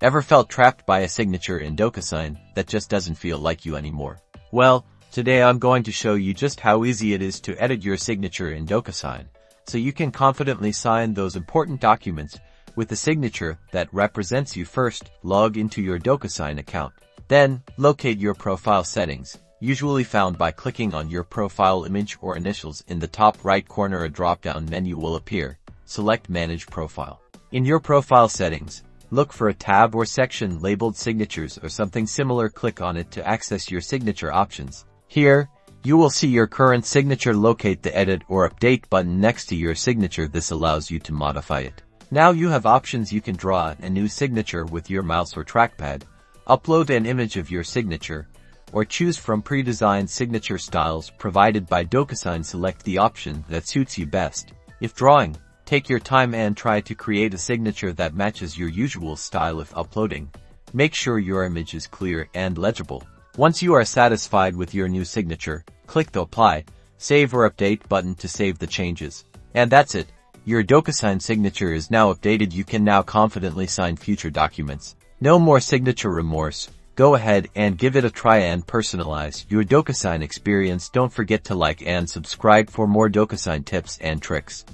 Ever felt trapped by a signature in DocuSign that just doesn't feel like you anymore? Well, today I'm going to show you just how easy it is to edit your signature in DocuSign, so you can confidently sign those important documents with a signature that represents you. First, log into your DocuSign account. Then, locate your profile settings, usually found by clicking on your profile image or initials. In the top right corner, a drop-down menu will appear. Select Manage Profile. In your profile settings, look for a tab or section labeled Signatures or something similar. Click on it to access your signature options. Here, you will see your current signature. Locate the Edit or Update button next to your signature. This allows you to modify it. Now you have options. You can draw a new signature with your mouse or trackpad, upload an image of your signature, or choose from pre-designed signature styles provided by DocuSign. Select the option that suits you best. If drawing, take your time and try to create a signature that matches your usual style. If uploading, make sure your image is clear and legible. Once you are satisfied with your new signature, click the Apply, Save or Update button to save the changes. And that's it. Your DocuSign signature is now updated. You can now confidently sign future documents. No more signature remorse. Go ahead and give it a try and personalize your DocuSign experience. Don't forget to like and subscribe for more DocuSign tips and tricks.